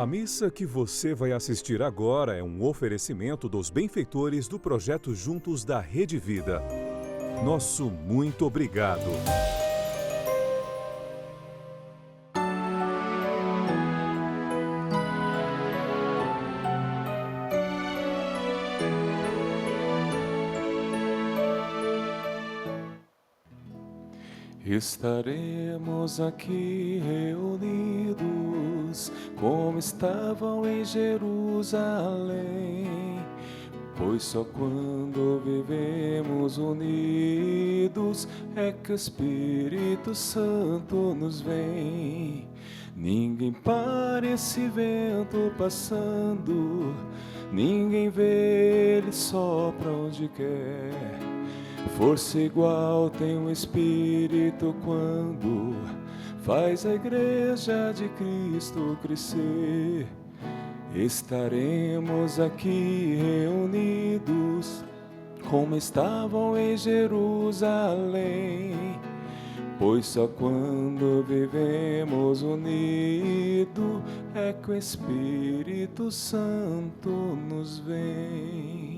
A missa que você vai assistir agora é um oferecimento dos benfeitores do projeto Juntos da Rede Vida. Nosso muito obrigado. Estaremos aqui reunidos, como estavam em Jerusalém, pois só quando vivemos unidos é que o Espírito Santo nos vem. Ninguém para esse vento passando, ninguém vê ele sopra onde quer. Força igual tem o Espírito quando faz a Igreja de Cristo crescer. Estaremos aqui reunidos, como estavam em Jerusalém, pois só quando vivemos unidos é que o Espírito Santo nos vem.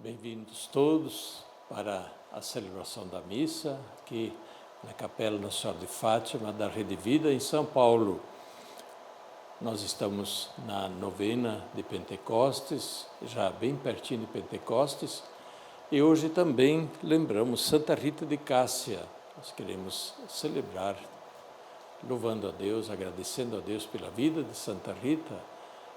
Bem-vindos todos para a celebração da missa aqui na Capela Nossa Senhora de Fátima da Rede Vida em São Paulo. Nós estamos na novena de Pentecostes, já bem pertinho de Pentecostes, e hoje também lembramos Santa Rita de Cássia. Nós queremos celebrar, louvando a Deus, agradecendo a Deus pela vida de Santa Rita,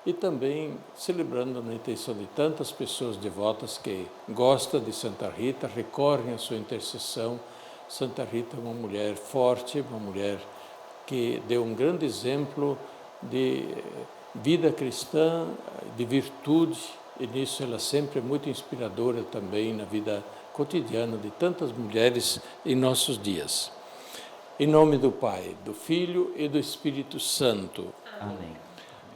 e também celebrando na intenção de tantas pessoas devotas que gostam de Santa Rita, recorrem à sua intercessão. Santa Rita é uma mulher forte, uma mulher que deu um grande exemplo de vida cristã, de virtude, e nisso ela sempre é muito inspiradora também na vida cotidiana de tantas mulheres em nossos dias. Em nome do Pai, do Filho e do Espírito Santo. Amém.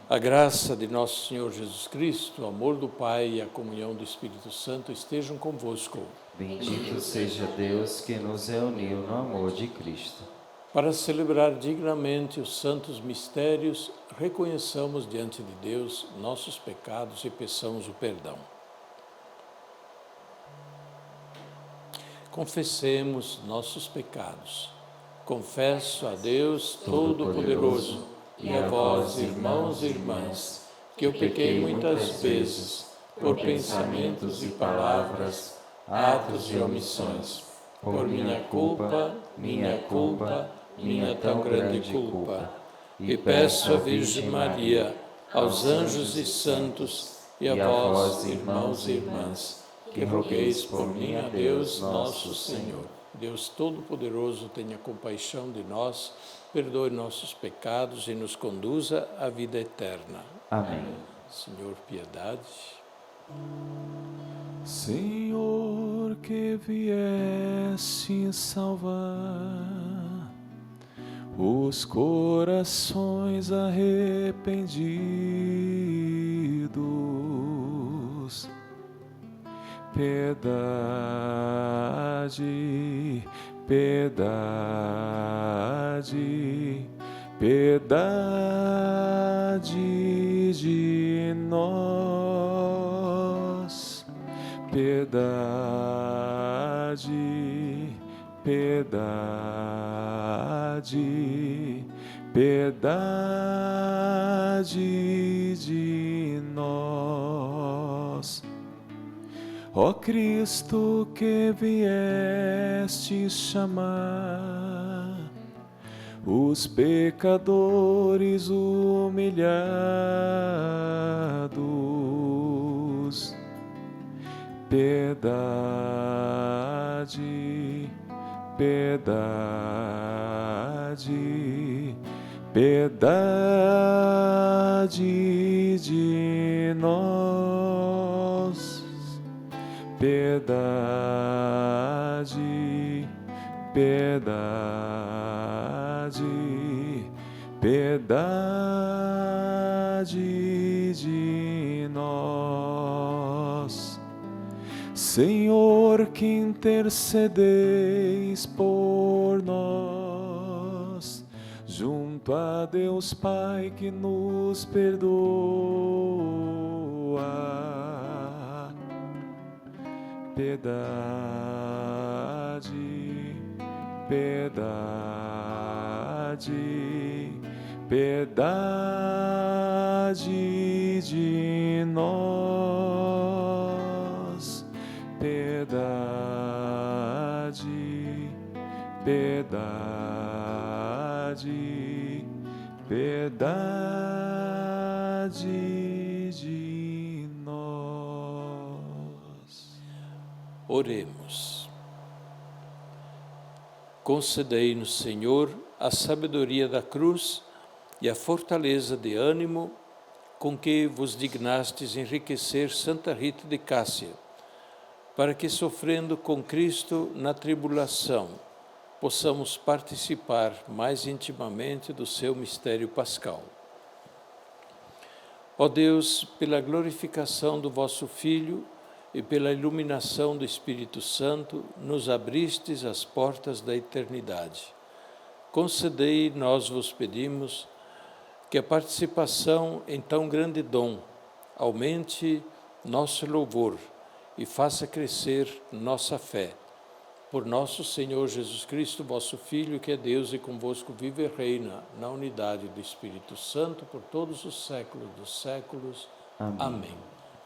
A graça de nosso Senhor Jesus Cristo, o amor do Pai e a comunhão do Espírito Santo estejam convosco. Bendito seja Deus que nos reuniu no amor de Cristo. Para celebrar dignamente os santos mistérios, reconheçamos diante de Deus nossos pecados e peçamos o perdão. Confessemos nossos pecados. Confesso a Deus Todo-Poderoso e a vós, irmãos e irmãs, que eu pequei muitas vezes, por pensamentos e palavras, atos e omissões, por minha culpa, minha tão grande culpa. E peço à Virgem Maria, aos anjos e santos, e a vós, irmãos e irmãs, que rogueis por mim a Deus nosso Senhor. Deus Todo-Poderoso, tenha compaixão de nós, perdoe nossos pecados e nos conduza à vida eterna. Amém. Senhor, piedade. Senhor, que vieste salvar os corações arrependidos, piedade, piedade, piedade de nós, piedade, piedade, piedade de nós. Ó Cristo, que vieste chamar os pecadores humilhados, piedade, piedade, piedade de nós. Piedade, piedade, piedade de nós. Senhor, que intercedeis por nós, junto junto a Deus Pai que nos perdoa. Piedade, piedade, piedade de nós. Piedade, piedade, piedade de nós. Oremos. Concedei-nos, Senhor, a sabedoria da cruz e a fortaleza de ânimo com que vos dignastes enriquecer Santa Rita de Cássia, para que, sofrendo com Cristo na tribulação, possamos participar mais intimamente do seu mistério pascal. Ó Deus, pela glorificação do vosso Filho e pela iluminação do Espírito Santo, nos abristes as portas da eternidade. Concedei, nós vos pedimos, que a participação em tão grande dom aumente nosso louvor e faça crescer nossa fé. Por nosso Senhor Jesus Cristo, vosso Filho, que é Deus e convosco vive e reina na unidade do Espírito Santo por todos os séculos dos séculos. Amém.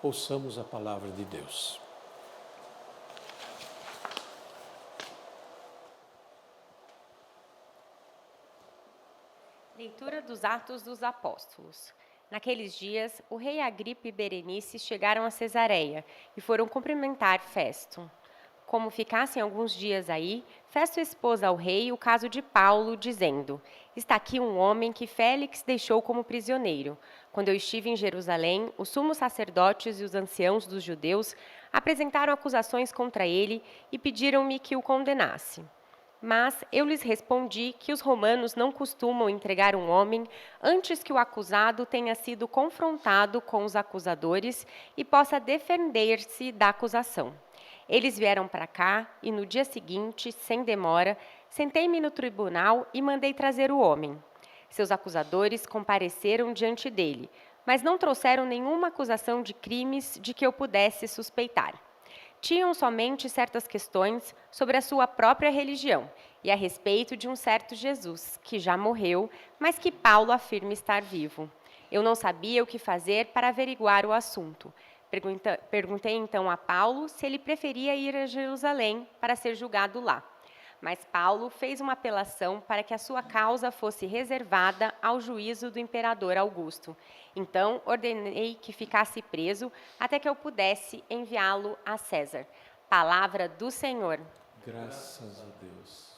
Ouçamos a palavra de Deus. Leitura dos Atos dos Apóstolos. Naqueles dias, o rei Agripa e Berenice chegaram a Cesareia e foram cumprimentar Festo. Como ficassem alguns dias aí, Festo expôs ao rei o caso de Paulo, dizendo: está aqui um homem que Félix deixou como prisioneiro. Quando eu estive em Jerusalém, os sumos sacerdotes e os anciãos dos judeus apresentaram acusações contra ele e pediram-me que o condenasse. Mas eu lhes respondi que os romanos não costumam entregar um homem antes que o acusado tenha sido confrontado com os acusadores e possa defender-se da acusação. Eles vieram para cá e no dia seguinte, sem demora, sentei-me no tribunal e mandei trazer o homem. Seus acusadores compareceram diante dele, mas não trouxeram nenhuma acusação de crimes de que eu pudesse suspeitar. Tinham somente certas questões sobre a sua própria religião e a respeito de um certo Jesus, que já morreu, mas que Paulo afirma estar vivo. Eu não sabia o que fazer para averiguar o assunto. Perguntei então a Paulo se ele preferia ir a Jerusalém para ser julgado lá. Mas Paulo fez uma apelação para que a sua causa fosse reservada ao juízo do imperador Augusto. Então, ordenei que ficasse preso até que eu pudesse enviá-lo a César. Palavra do Senhor. Graças a Deus.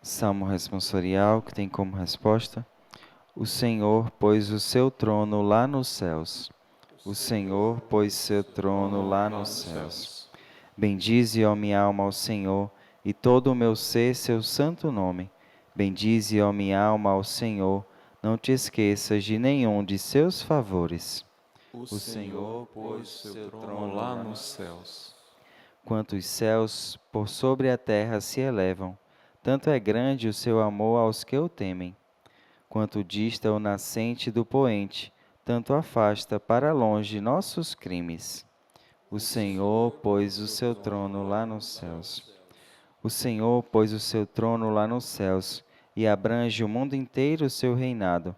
Salmo responsorial, que tem como resposta: o Senhor pôs o seu trono lá nos céus. O Senhor pôs seu trono lá nos céus. Bendize, ó minha alma, ao Senhor, e todo o meu ser seu santo nome. Bendize, ó minha alma, ao Senhor, não te esqueças de nenhum de seus favores. O Senhor pôs seu trono lá nos céus. Quanto os céus por sobre a terra se elevam, tanto é grande o seu amor aos que o temem. Quanto dista o nascente do poente, tanto afasta para longe nossos crimes. O Senhor pôs o seu trono lá nos céus. O Senhor pôs o seu trono lá nos céus, e abrange o mundo inteiro o seu reinado.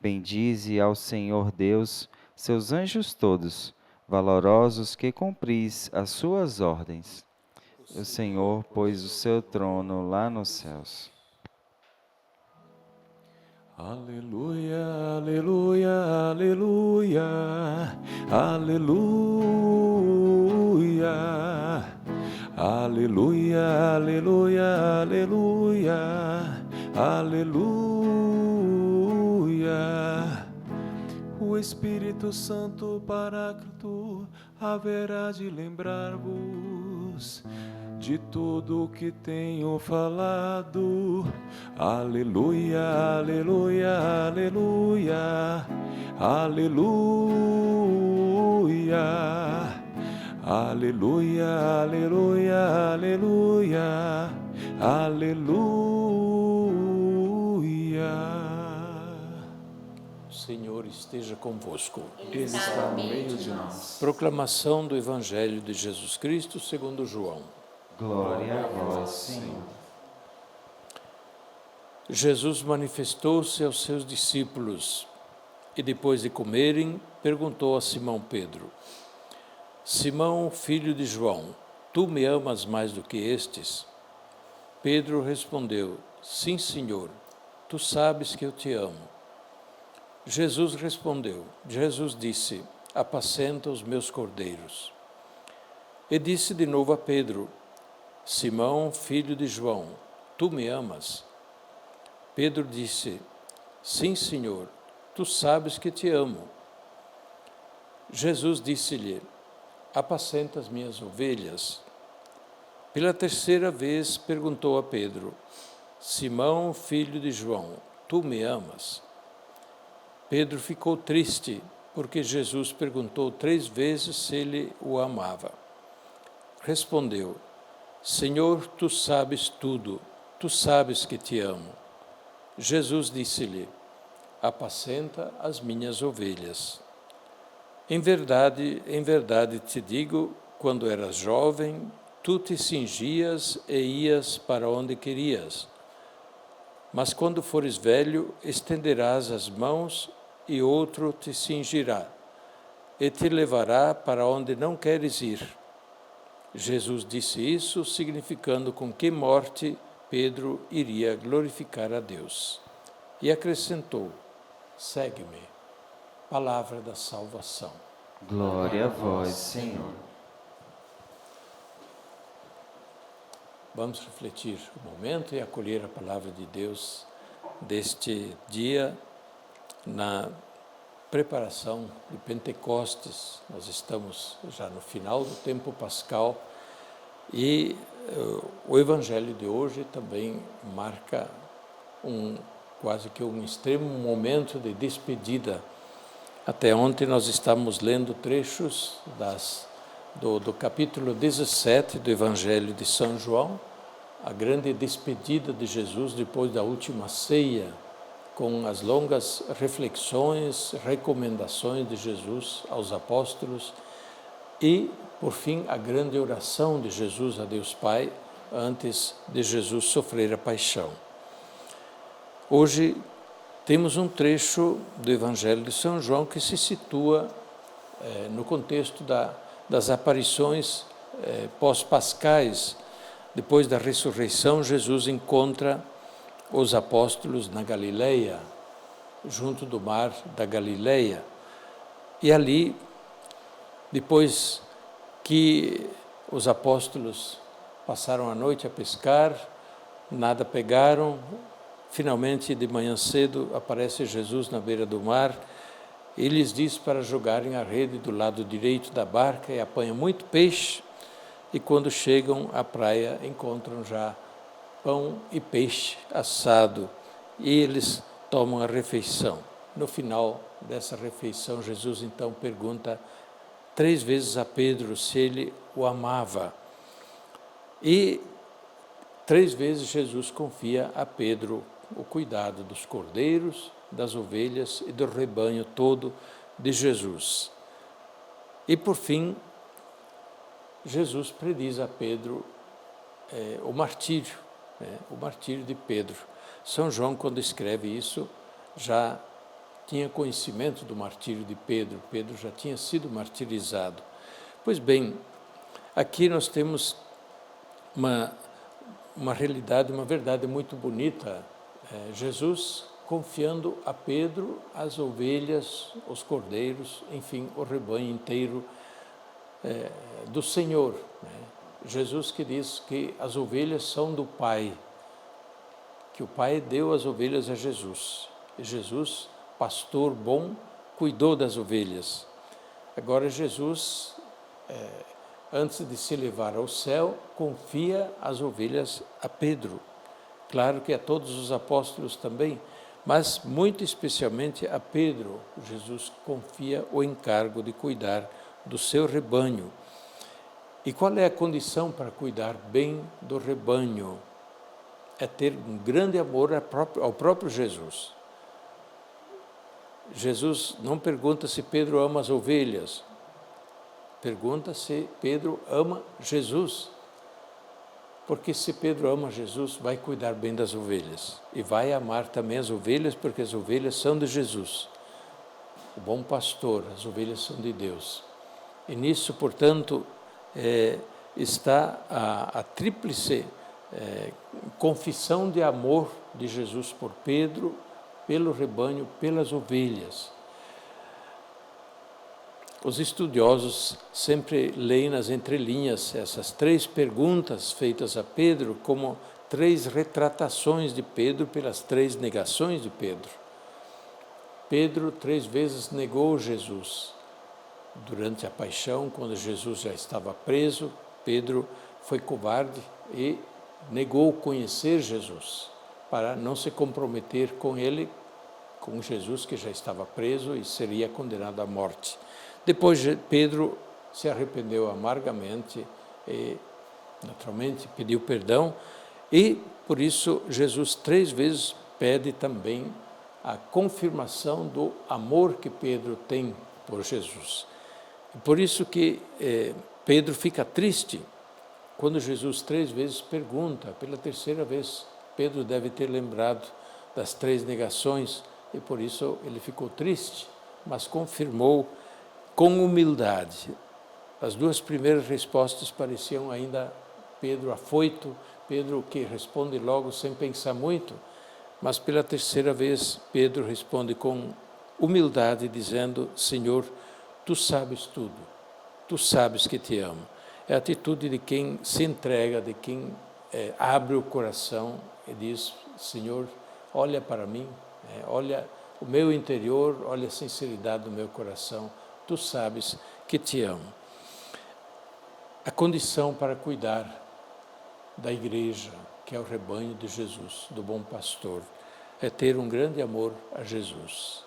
Bendize ao Senhor Deus, seus anjos todos, valorosos que cumpris as suas ordens. O Senhor pôs o seu trono lá nos céus. Aleluia, aleluia, aleluia, aleluia, aleluia, aleluia, aleluia, aleluia. O Espírito Santo Paráclito haverá de lembrar-vos de tudo o que tenho falado. Aleluia, aleluia, aleluia, aleluia, Aleluia, aleluia, aleluia, aleluia. O Senhor esteja convosco. Ele está no meio de nós. Proclamação do Evangelho de Jesus Cristo segundo João. Glória a vós, Senhor. Jesus manifestou-se aos seus discípulos e, depois de comerem, perguntou a Simão Pedro: Simão, filho de João, tu me amas mais do que estes? Pedro respondeu: Sim, Senhor, tu sabes que eu te amo. Jesus disse: Apacenta os meus cordeiros. E disse de novo a Pedro: Simão, filho de João, tu me amas? Pedro disse: Sim, Senhor, tu sabes que te amo. Jesus disse-lhe: Apacenta as minhas ovelhas. Pela terceira vez perguntou a Pedro: Simão, filho de João, tu me amas? Pedro ficou triste, porque Jesus perguntou 3 vezes se ele o amava. Respondeu: Senhor, tu sabes tudo, tu sabes que te amo. Jesus disse-lhe: Apacenta as minhas ovelhas. Em verdade te digo, quando eras jovem, tu te cingias e ias para onde querias. Mas quando fores velho, estenderás as mãos e outro te cingirá e te levará para onde não queres ir. Jesus disse isso, significando com que morte Pedro iria glorificar a Deus. E acrescentou: Segue-me. Palavra da salvação. Glória a vós, Senhor. Vamos refletir um momento e acolher a palavra de Deus deste dia na preparação de Pentecostes. Nós estamos já no final do tempo pascal e o Evangelho de hoje também marca quase que um extremo momento de despedida. Até ontem nós estávamos lendo trechos do capítulo 17 do Evangelho de São João, a grande despedida de Jesus depois da última ceia, com as longas reflexões, recomendações de Jesus aos apóstolos e, por fim, a grande oração de Jesus a Deus Pai antes de Jesus sofrer a paixão. Hoje temos um trecho do Evangelho de São João que se situa no contexto das aparições pós-pascais. Depois da ressurreição, Jesus encontra os apóstolos na Galileia, junto do mar da Galileia. E ali, depois que os apóstolos passaram a noite a pescar, nada pegaram, finalmente de manhã cedo aparece Jesus na beira do mar e lhes diz para jogarem a rede do lado direito da barca e apanham muito peixe. E quando chegam à praia, encontram já pão e peixe assado, e eles tomam a refeição. No final dessa refeição, Jesus então pergunta 3 vezes a Pedro se ele o amava. E 3 vezes Jesus confia a Pedro o cuidado dos cordeiros, das ovelhas e do rebanho todo de Jesus. E por fim, Jesus prediz a Pedro o martírio de Pedro. São João, quando escreve isso, já tinha conhecimento do martírio de Pedro. Pedro já tinha sido martirizado. Pois bem, aqui nós temos uma realidade, uma verdade muito bonita. Jesus confiando a Pedro as ovelhas, os cordeiros, enfim, o rebanho inteiro do Senhor. Jesus que diz que as ovelhas são do Pai, que o Pai deu as ovelhas a Jesus. E Jesus, pastor bom, cuidou das ovelhas. Agora Jesus, antes de se levar ao céu, confia as ovelhas a Pedro. Claro que a todos os apóstolos também, mas muito especialmente a Pedro, Jesus confia o encargo de cuidar do seu rebanho. E qual é a condição para cuidar bem do rebanho? É ter um grande amor ao próprio Jesus. Jesus não pergunta se Pedro ama as ovelhas, pergunta se Pedro ama Jesus. Porque se Pedro ama Jesus, vai cuidar bem das ovelhas. E vai amar também as ovelhas, porque as ovelhas são de Jesus. O bom pastor, as ovelhas são de Deus. E nisso, portanto, está a tríplice confissão de amor de Jesus por Pedro, pelo rebanho, pelas ovelhas. Os estudiosos sempre leem nas entrelinhas essas 3 perguntas feitas a Pedro como 3 retratações de Pedro pelas 3 negações de Pedro. Pedro 3 vezes negou Jesus. Durante a paixão, quando Jesus já estava preso, Pedro foi covarde e negou conhecer Jesus, para não se comprometer com ele, com Jesus que já estava preso e seria condenado à morte. Depois Pedro se arrependeu amargamente e, naturalmente, pediu perdão e, por isso, Jesus 3 vezes pede também a confirmação do amor que Pedro tem por Jesus. E por isso que Pedro fica triste quando Jesus 3 vezes pergunta, pela 3ª vez, Pedro deve ter lembrado das 3 negações e por isso ele ficou triste, mas confirmou com humildade. As 2 primeiras respostas pareciam ainda Pedro afoito, Pedro que responde logo sem pensar muito, mas pela 3ª vez Pedro responde com humildade, dizendo: Senhor, Tu sabes tudo, Tu sabes que te amo. É a atitude de quem se entrega, de quem abre o coração e diz: Senhor, olha para mim, olha o meu interior, olha a sinceridade do meu coração, Tu sabes que te amo. A condição para cuidar da igreja, que é o rebanho de Jesus, do bom pastor, é ter um grande amor a Jesus.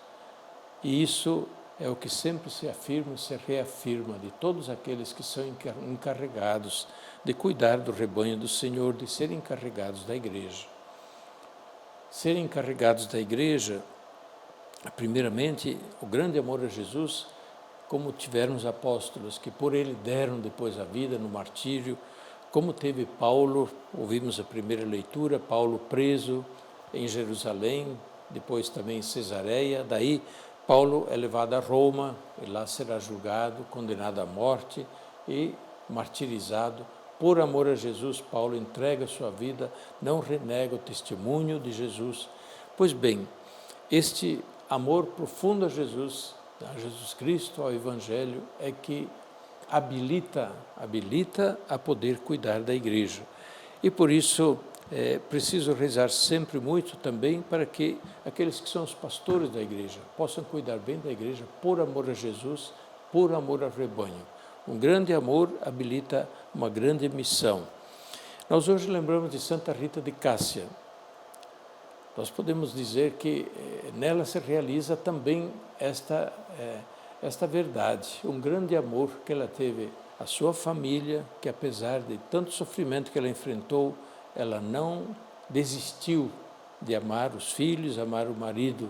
E isso é o que sempre se afirma e se reafirma de todos aqueles que são encarregados de cuidar do rebanho do Senhor, de serem encarregados da igreja. Serem encarregados da igreja, primeiramente, o grande amor a Jesus, como tiveram os apóstolos, que por ele deram depois a vida no martírio, como teve Paulo, ouvimos a primeira leitura, Paulo preso em Jerusalém, depois também em Cesareia, daí Paulo é levado a Roma, e lá será julgado, condenado à morte e martirizado. Por amor a Jesus, Paulo entrega a sua vida, não renega o testemunho de Jesus. Pois bem, este amor profundo a Jesus Cristo, ao Evangelho, é que habilita a poder cuidar da igreja. E por isso é preciso rezar sempre muito também para que aqueles que são os pastores da igreja possam cuidar bem da igreja por amor a Jesus, por amor ao rebanho. Um grande amor habilita uma grande missão. Nós hoje lembramos de Santa Rita de Cássia. Nós podemos dizer que nela se realiza também esta verdade, um grande amor que ela teve à sua família, que apesar de tanto sofrimento que ela enfrentou, ela não desistiu de amar os filhos, amar o marido.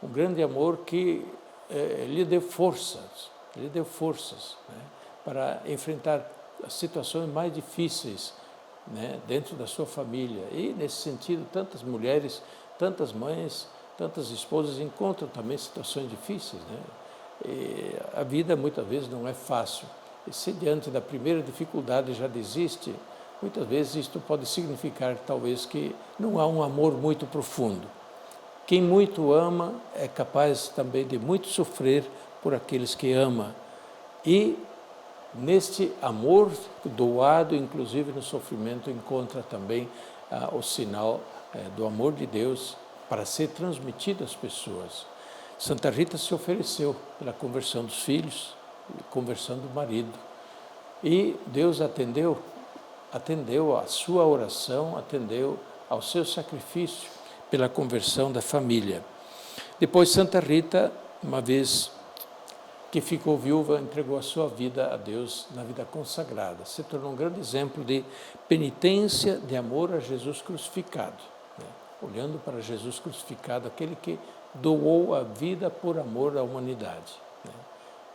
Um grande amor que lhe deu forças, para enfrentar as situações mais difíceis, dentro da sua família. E, nesse sentido, tantas mulheres, tantas mães, tantas esposas encontram também situações difíceis. E a vida, muitas vezes, não é fácil. E se diante da primeira dificuldade já desiste, muitas vezes isto pode significar, talvez, que não há um amor muito profundo. Quem muito ama é capaz também de muito sofrer por aqueles que ama. E neste amor doado, inclusive no sofrimento, encontra também o sinal do amor de Deus para ser transmitido às pessoas. Santa Rita se ofereceu pela conversão dos filhos, conversão do marido. E Deus atendeu à sua oração, atendeu ao seu sacrifício pela conversão da família. Depois Santa Rita, uma vez que ficou viúva, entregou a sua vida a Deus na vida consagrada. Se tornou um grande exemplo de penitência, de amor a Jesus crucificado. Né? Olhando para Jesus crucificado, aquele que doou a vida por amor à humanidade. Né?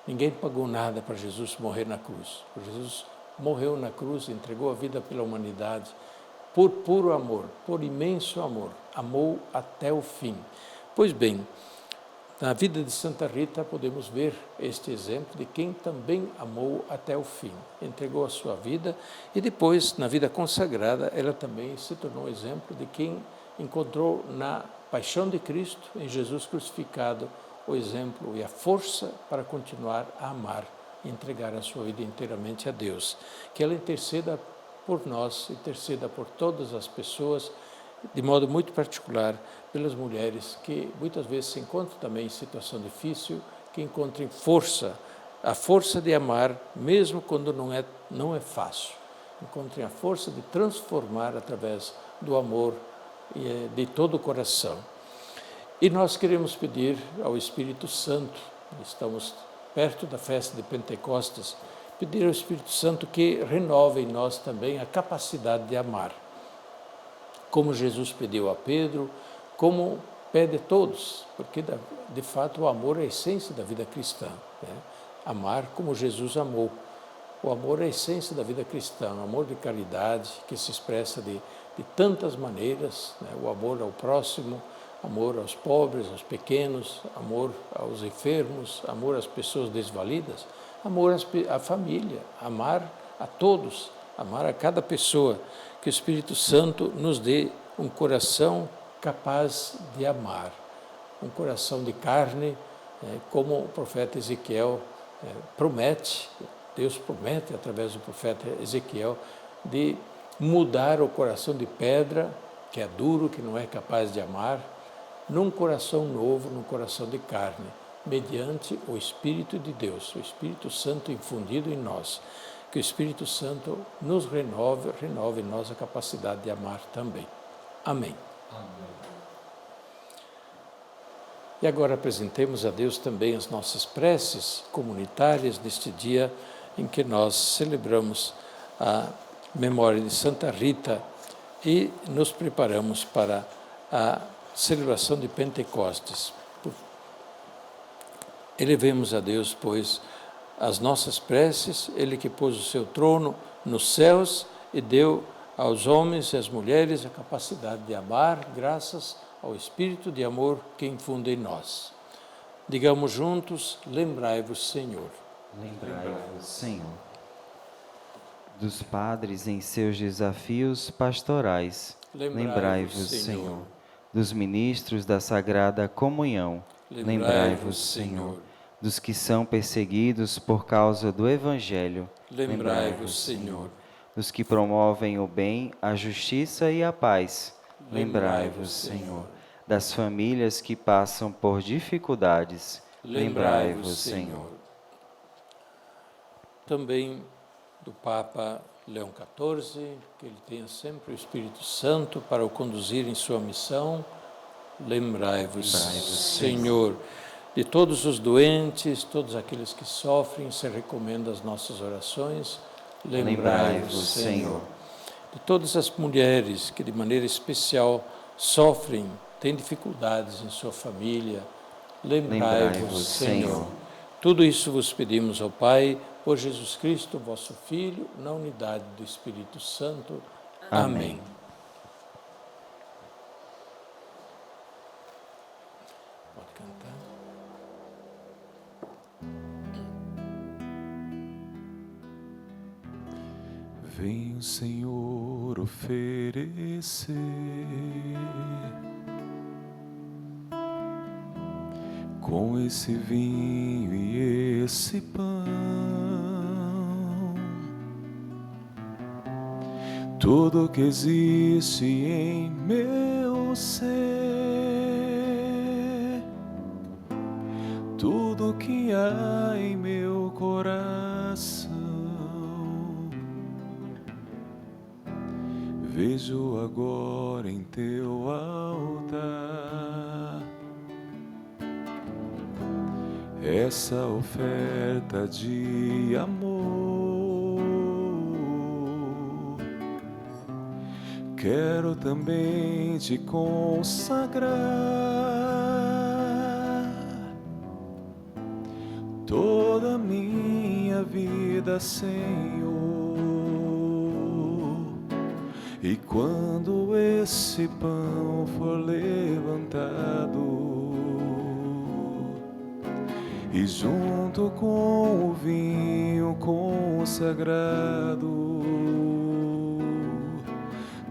Ninguém pagou nada para Jesus morrer na cruz. Jesus morreu na cruz, entregou a vida pela humanidade, por puro amor, por imenso amor. Amou até o fim. Pois bem, na vida de Santa Rita podemos ver este exemplo de quem também amou até o fim, entregou a sua vida e depois, na vida consagrada, ela também se tornou exemplo de quem encontrou na paixão de Cristo, em Jesus crucificado, o exemplo e a força para continuar a amar e entregar a sua vida inteiramente a Deus. Que ela interceda por nós, interceda por todas as pessoas, de modo muito particular pelas mulheres que muitas vezes se encontram também em situação difícil, que encontrem força, a força de amar, mesmo quando não é fácil. Encontrem a força de transformar através do amor de todo o coração. E nós queremos pedir ao Espírito Santo, estamos perto da festa de Pentecostes, pedir ao Espírito Santo que renove em nós também a capacidade de amar. Como Jesus pediu a Pedro, como pede a todos, porque de fato o amor é a essência da vida cristã. Né? Amar como Jesus amou. O amor é a essência da vida cristã, o amor de caridade que se expressa de tantas maneiras, né? O amor ao próximo, amor aos pobres, aos pequenos, amor aos enfermos, amor às pessoas desvalidas, amor à família, amar a todos, amar a cada pessoa. Que o Espírito Santo nos dê um coração capaz de amar, um coração de carne, como o profeta Ezequiel promete, Deus promete através do profeta Ezequiel, de mudar o coração de pedra, que é duro, que não é capaz de amar, num coração novo, num coração de carne, mediante o Espírito de Deus, o Espírito Santo infundido em nós. Que o Espírito Santo nos renove em nós a capacidade de amar também. Amém. Amém. E agora apresentemos a Deus também as nossas preces comunitárias neste dia em que nós celebramos a memória de Santa Rita e nos preparamos para a celebração de Pentecostes. Elevemos a Deus, pois, as nossas preces, Ele que pôs o seu trono nos céus e deu aos homens e às mulheres a capacidade de amar, graças ao Espírito de amor que infunde em nós. Digamos juntos, lembrai-vos, Senhor. Lembrai-vos, Senhor, dos padres em seus desafios pastorais. Lembrai-vos, Senhor, dos ministros da Sagrada Comunhão. Lembrai-vos, Senhor, dos que são perseguidos por causa do Evangelho. Lembrai-vos, Senhor, dos que promovem o bem, a justiça e a paz. Lembrai-vos, Senhor, das famílias que passam por dificuldades. Lembrai-vos, Senhor. Também do Papa Leão XIV, que ele tenha sempre o Espírito Santo para o conduzir em sua missão. Lembrai-vos, Senhor, de todos os doentes, todos aqueles que sofrem, se recomenda as nossas orações. Lembrai-vos, Senhor, de todas as mulheres que de maneira especial sofrem, têm dificuldades em sua família. Lembrai-vos, Senhor. Tudo isso vos pedimos ao Pai, por Jesus Cristo, vosso Filho, na unidade do Espírito Santo. Amém. Pode cantar. Vem o Senhor oferecer com esse vinho e esse pão tudo que existe em meu ser, tudo que há em meu coração. Vejo agora em teu altar essa oferta de amor. Quero também te consagrar toda a minha vida, Senhor. E quando esse pão for levantado e junto com o vinho consagrado,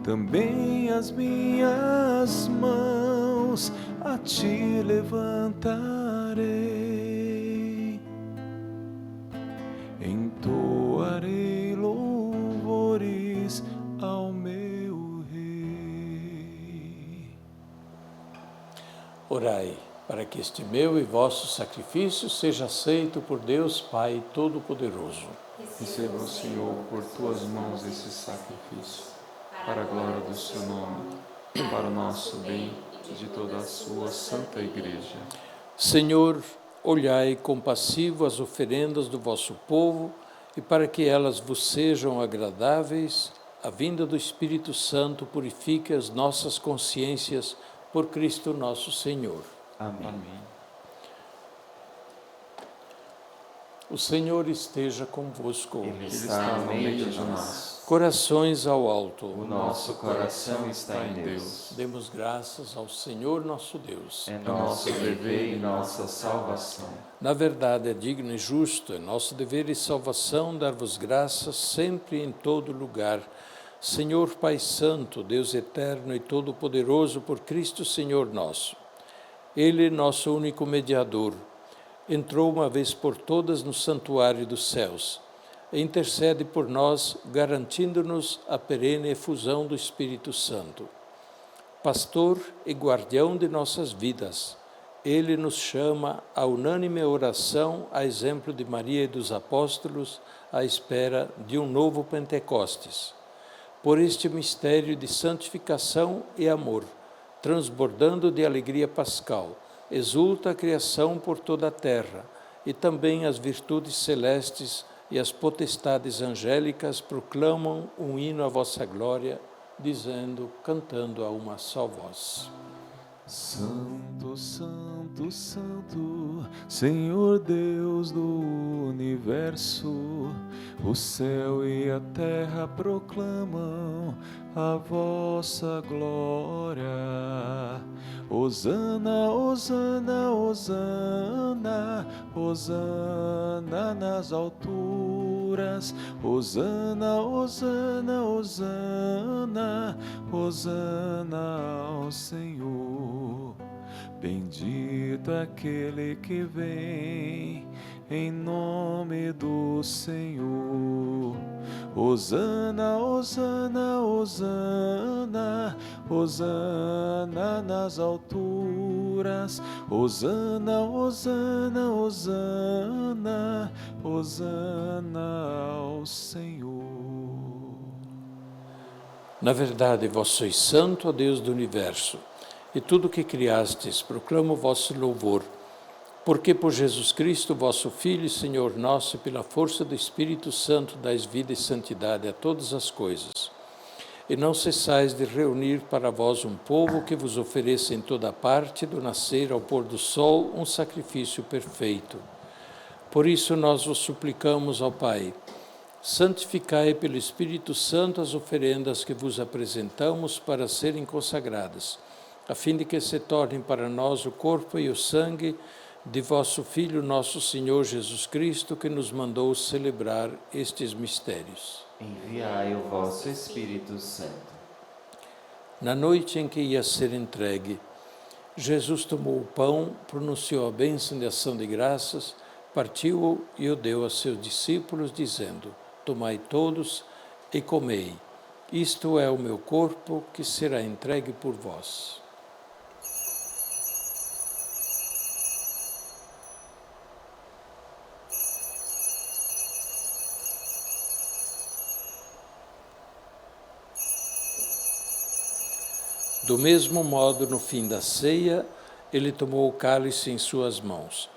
também as minhas mãos a ti levantarei, entoarei louvores ao meu Rei. Orai para que este meu e vosso sacrifício seja aceito por Deus Pai Todo-Poderoso. Receba, Senhor, por tuas mãos esse sacrifício, para a glória do seu nome, para o nosso bem e de toda a sua santa Igreja. Senhor, olhai compassivo as oferendas do vosso povo, e para que elas vos sejam agradáveis, a vinda do Espírito Santo purifique as nossas consciências por Cristo nosso Senhor. Amém. Amém. O Senhor esteja convosco. Ele Ele está no meio de nós. Corações ao alto. O nosso coração está em Deus. Demos graças ao Senhor nosso Deus. É nosso dever e nossa salvação. Na verdade, é digno e justo, é nosso dever e salvação dar-vos graças sempre e em todo lugar. Senhor Pai Santo, Deus eterno e todo-poderoso, por Cristo Senhor nosso. Ele, nosso único mediador, entrou uma vez por todas no santuário dos céus e intercede por nós, garantindo-nos a perene efusão do Espírito Santo. Pastor e guardião de nossas vidas, Ele nos chama à unânime oração, a exemplo de Maria e dos apóstolos, à espera de um novo Pentecostes. Por este mistério de santificação e amor, transbordando de alegria pascal, exulta a criação por toda a terra, e também as virtudes celestes e as potestades angélicas proclamam um hino à vossa glória, dizendo, cantando a uma só voz. Santo, Santo, Santo, Senhor Deus do universo, o céu e a terra proclamam a vossa glória. Hosana, Hosana, Hosana, Hosana nas alturas. Hosana, Hosana, Hosana, Hosana ao Senhor. Bendito aquele que vem em nome do Senhor. Hosana, Hosana, Hosana, Hosana nas alturas. Hosana, Hosana, Hosana, Hosana ao Senhor. Na verdade, vós sois santo, ó Deus do universo, e tudo o que criastes proclama o vosso louvor, porque por Jesus Cristo, vosso Filho e Senhor nosso, e pela força do Espírito Santo, dais vida e santidade a todas as coisas. E não cessais de reunir para vós um povo que vos ofereça em toda parte, do nascer ao pôr do sol, um sacrifício perfeito. Por isso nós vos suplicamos, ó Pai, santificai pelo Espírito Santo as oferendas que vos apresentamos para serem consagradas, a fim de que se tornem para nós o corpo e o sangue de vosso Filho, nosso Senhor Jesus Cristo, que nos mandou celebrar estes mistérios. Enviai o vosso Espírito Santo. Na noite em que ia ser entregue, Jesus tomou o pão, pronunciou a bênção de ação de graças, partiu-o e o deu a seus discípulos, dizendo, tomai todos e comei. Isto é o meu corpo, que será entregue por vós. Do mesmo modo, no fim da ceia, ele tomou o cálice em suas mãos.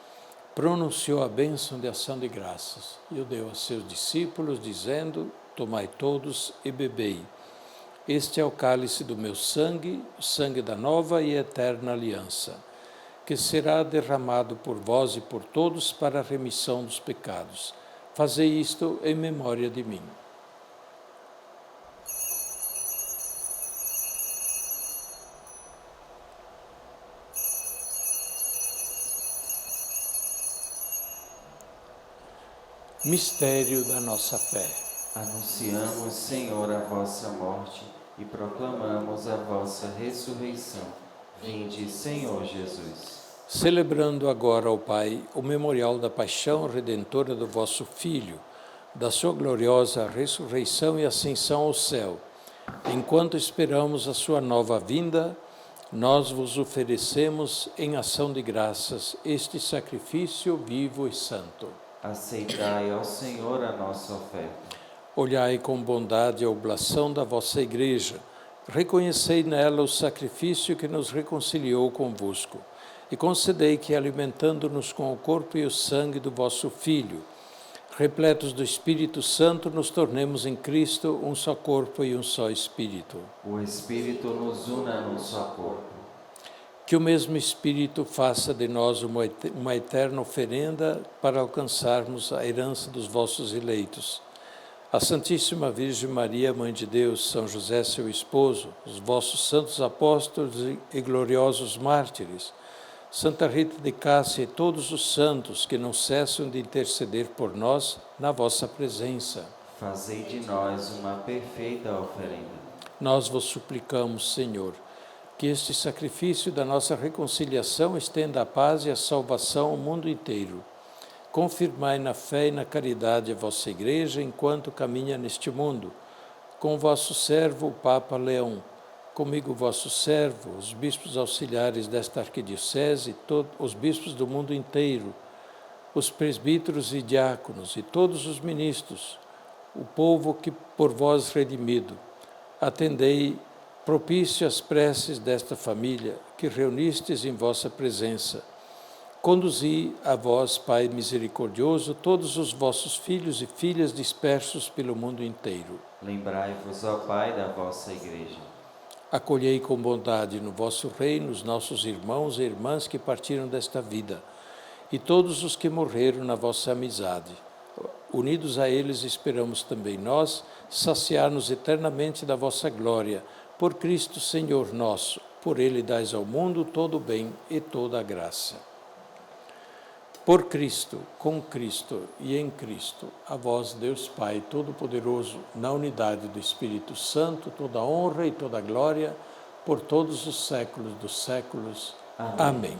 pronunciou a bênção de ação de graças e o deu a seus discípulos, dizendo: tomai todos e bebei. Este é o cálice do meu sangue, o sangue da nova e eterna aliança, que será derramado por vós e por todos para a remissão dos pecados. Fazei isto em memória de mim. Mistério da nossa fé. Anunciamos, Senhor, a vossa morte e proclamamos a vossa ressurreição. Vinde, Senhor Jesus. Celebrando agora, ó Pai, o memorial da paixão redentora do vosso Filho, da sua gloriosa ressurreição e ascensão ao céu, enquanto esperamos a sua nova vinda, nós vos oferecemos em ação de graças este sacrifício vivo e santo. Aceitai, ó Senhor, a nossa oferta. Olhai com bondade a oblação da vossa Igreja, reconhecei nela o sacrifício que nos reconciliou convosco, e concedei que, alimentando-nos com o corpo e o sangue do vosso Filho, repletos do Espírito Santo, nos tornemos em Cristo um só corpo e um só Espírito. O Espírito nos una num só corpo. Que o mesmo Espírito faça de nós uma eterna oferenda para alcançarmos a herança dos vossos eleitos. A Santíssima Virgem Maria, Mãe de Deus, São José, seu esposo, os vossos santos apóstolos e gloriosos mártires, Santa Rita de Cássia e todos os santos que não cessam de interceder por nós na vossa presença. Fazei de nós uma perfeita oferenda. Nós vos suplicamos, Senhor, que este sacrifício da nossa reconciliação estenda a paz e a salvação ao mundo inteiro. Confirmai na fé e na caridade a vossa Igreja enquanto caminha neste mundo, com vosso servo, o Papa Leão, comigo vosso servo, os bispos auxiliares desta arquidiocese, os bispos do mundo inteiro, os presbíteros e diáconos e todos os ministros, o povo que por vós redimido. Atendei propício às preces desta família que reunistes em vossa presença. Conduzi a vós, Pai misericordioso, todos os vossos filhos e filhas dispersos pelo mundo inteiro. Lembrai-vos, ó Pai, da vossa Igreja. Acolhei com bondade no vosso reino os nossos irmãos e irmãs que partiram desta vida e todos os que morreram na vossa amizade. Unidos a eles, esperamos também nós saciar-nos eternamente da vossa glória. Por Cristo, Senhor nosso, por Ele dais ao mundo todo o bem e toda a graça. Por Cristo, com Cristo e em Cristo, a vós, Deus Pai Todo-Poderoso, na unidade do Espírito Santo, toda a honra e toda a glória, por todos os séculos dos séculos. Amém.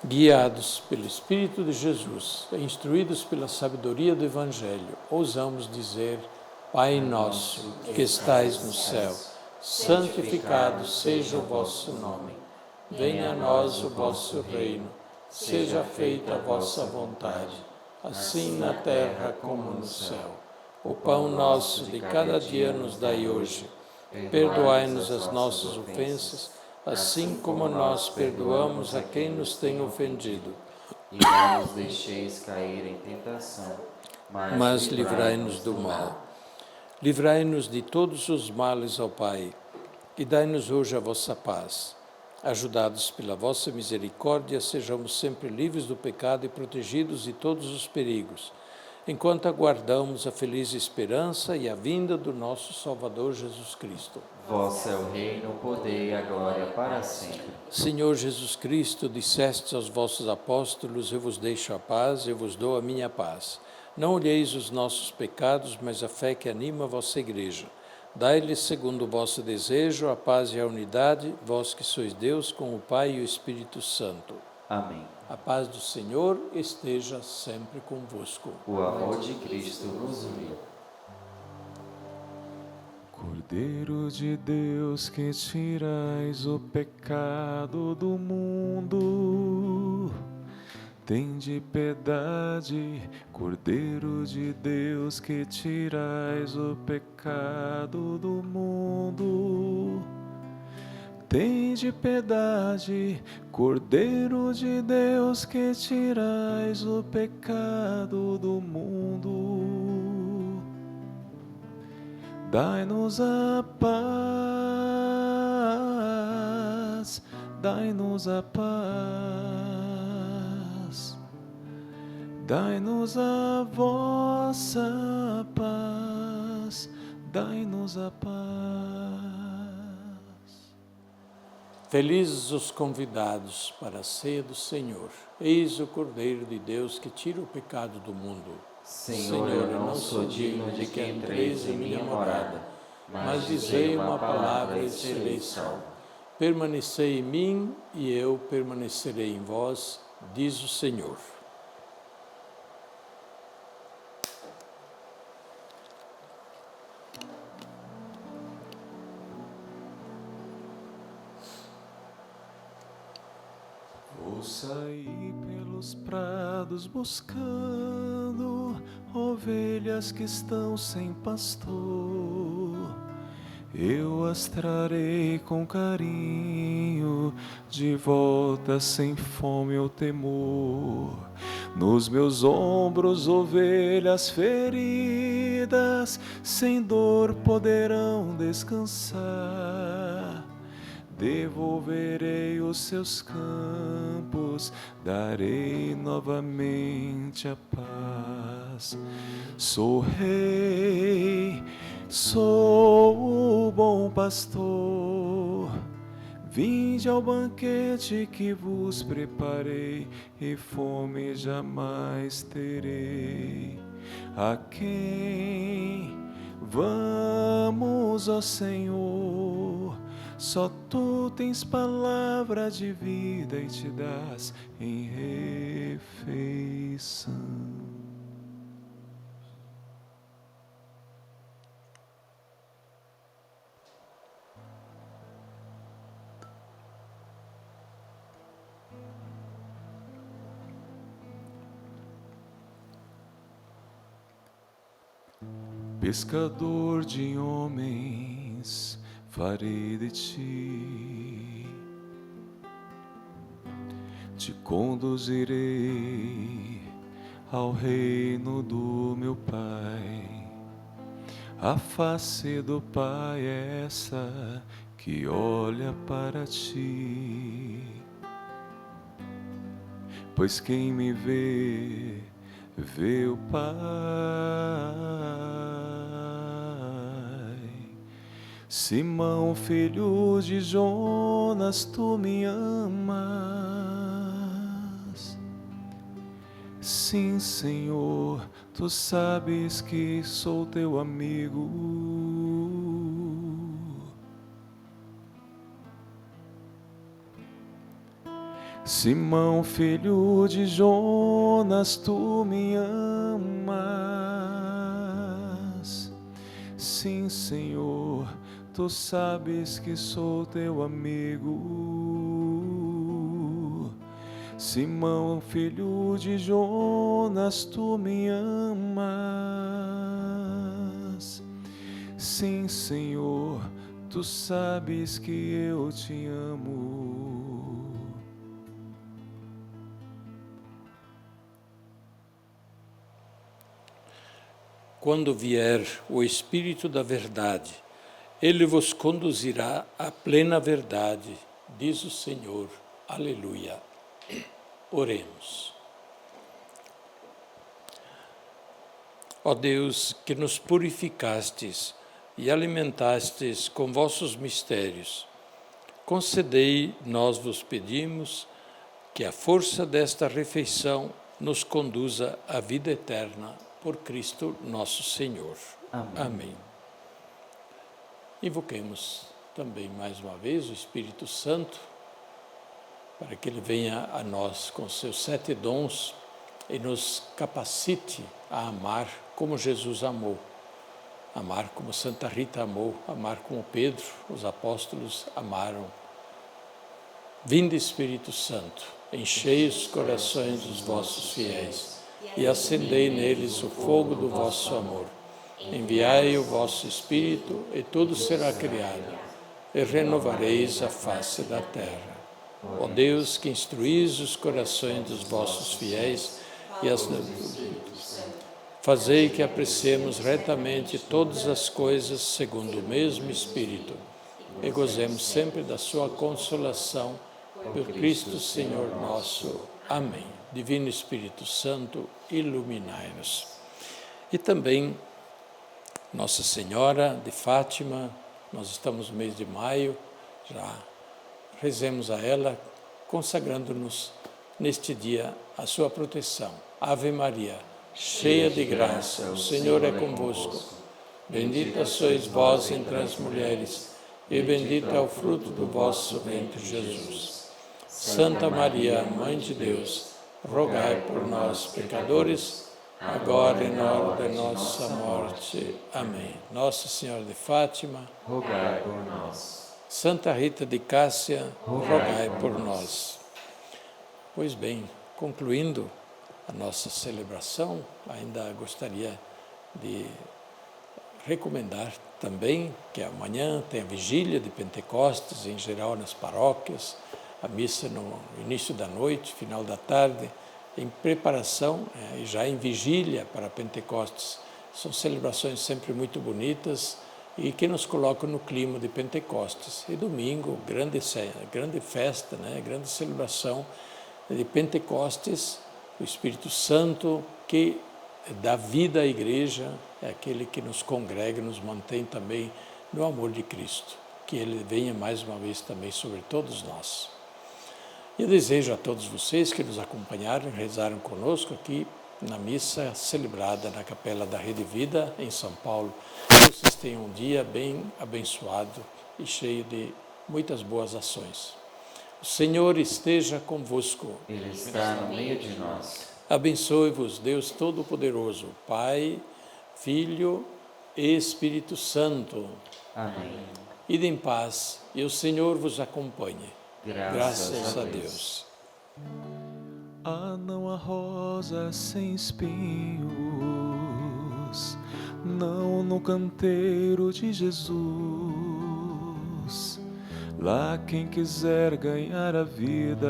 Guiados pelo Espírito de Jesus, instruídos pela sabedoria do Evangelho, ousamos dizer: Pai nosso, que estais no céu, santificado seja o vosso nome. Venha a nós o vosso reino. Seja feita a vossa vontade, assim na terra como no céu. O pão nosso de cada dia nos dai hoje. Perdoai-nos as nossas ofensas, assim como nós perdoamos a quem nos tem ofendido. E não nos deixeis cair em tentação, mas livrai-nos do mal. Livrai-nos de todos os males, ó Pai, e dai-nos hoje a vossa paz. Ajudados pela vossa misericórdia, sejamos sempre livres do pecado e protegidos de todos os perigos, enquanto aguardamos a feliz esperança e a vinda do nosso Salvador Jesus Cristo. Vosso é o reino, o poder e a glória para sempre. Senhor Jesus Cristo, dissestes aos vossos apóstolos: eu vos deixo a paz, eu vos dou a minha paz. Não olheis os nossos pecados, mas a fé que anima a vossa Igreja. Dai-lhes, segundo o vosso desejo, a paz e a unidade, vós que sois Deus, com o Pai e o Espírito Santo. Amém. A paz do Senhor esteja sempre convosco. O amor de Cristo nos uniu. Cordeiro de Deus, que tirais o pecado do mundo, tende piedade. Cordeiro de Deus, que tirais o pecado do mundo, tende piedade, Cordeiro de Deus, que tirais o pecado do mundo. Dai-nos a paz, dai-nos a paz, dai-nos a vossa paz, dai-nos a paz. Felizes os convidados para a ceia do Senhor. Eis o Cordeiro de Deus que tira o pecado do mundo. Senhor, eu não sou digno de que entreis em minha morada, mas dizei uma palavra e serei salvo. Permanecei em mim e eu permanecerei em vós, diz o Senhor. Vou sair pelos prados buscando ovelhas que estão sem pastor. Eu as trarei com carinho de volta, sem fome ou temor. Nos meus ombros ovelhas feridas sem dor poderão descansar. Devolverei os seus campos, darei novamente a paz. Sou rei, sou o bom pastor. Vinde ao banquete que vos preparei, e fome jamais terei. A quem vamos, ó Senhor? Só tu tens palavra de vida e te dás em refeição. Pescador de homens, farei de ti, te conduzirei ao reino do meu Pai. A face do Pai é essa que olha para ti, pois quem me vê, vê o Pai. Simão, filho de Jonas, tu me amas? Sim, Senhor, tu sabes que sou teu amigo. Simão, filho de Jonas, tu me amas? Sim, Senhor, tu sabes que sou teu amigo. Simão, filho de Jonas, tu me amas? Sim, Senhor, tu sabes que eu te amo. Quando vier o Espírito da Verdade, Ele vos conduzirá à plena verdade, diz o Senhor. Aleluia. Oremos. Ó Deus, que nos purificastes e alimentastes com vossos mistérios, concedei, nós vos pedimos, que a força desta refeição nos conduza à vida eterna, por Cristo nosso Senhor. Amém. Amém. Invoquemos também mais uma vez o Espírito Santo, para que Ele venha a nós com seus 7 dons e nos capacite a amar como Jesus amou, amar como Santa Rita amou, amar como Pedro, os apóstolos amaram. Vinde, Espírito Santo, enchei os corações dos vossos fiéis e acendei neles o fogo do vosso amor. Enviai o vosso Espírito e tudo será criado, e renovareis a face da terra. Ó Deus, que instruís os corações dos vossos fiéis e as fazei que apreciemos retamente todas as coisas segundo o mesmo Espírito e gozemos sempre da sua consolação por Cristo Senhor nosso. Amém. Divino Espírito Santo, iluminai-nos. E também Nossa Senhora de Fátima, nós estamos no mês de maio, já rezemos a ela, consagrando-nos neste dia a sua proteção. Ave Maria, cheia de graça, o Senhor é convosco. Bendita sois vós entre as mulheres, e bendito é o fruto do vosso ventre, Jesus. Santa Maria, Mãe de Deus, rogai por nós, pecadores, agora e na hora de nossa morte. Amém. Nossa Senhora de Fátima, rogai por nós. Santa Rita de Cássia, rogai por nós. Pois bem, concluindo a nossa celebração, ainda gostaria de recomendar também que amanhã tem a vigília de Pentecostes, em geral nas paróquias, a missa no início da noite, final da tarde, em preparação e já em vigília para Pentecostes. São celebrações sempre muito bonitas e que nos colocam no clima de Pentecostes. E domingo, grande festa, grande celebração de Pentecostes, o Espírito Santo que dá vida à igreja, é aquele que nos congrega, nos mantém também no amor de Cristo. Que Ele venha mais uma vez também sobre todos nós. E eu desejo a todos vocês que nos acompanharam, rezaram conosco aqui na missa celebrada na Capela da Rede Vida, em São Paulo. Que vocês tenham um dia bem abençoado e cheio de muitas boas ações. O Senhor esteja convosco. Ele está no meio de nós. Abençoe-vos, Deus Todo-Poderoso, Pai, Filho e Espírito Santo. Amém. Ide em paz e o Senhor vos acompanhe. Graças a Deus. Ah, não há rosa sem espinhos, não no canteiro de Jesus. Lá quem quiser ganhar a vida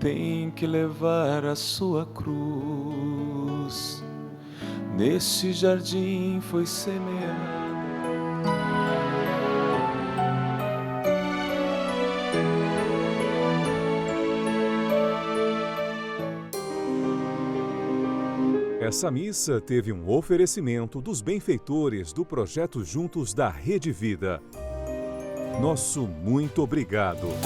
tem que levar a sua cruz. Nesse jardim foi semeado. Essa missa teve um oferecimento dos benfeitores do projeto Juntos da Rede Vida. Nosso muito obrigado.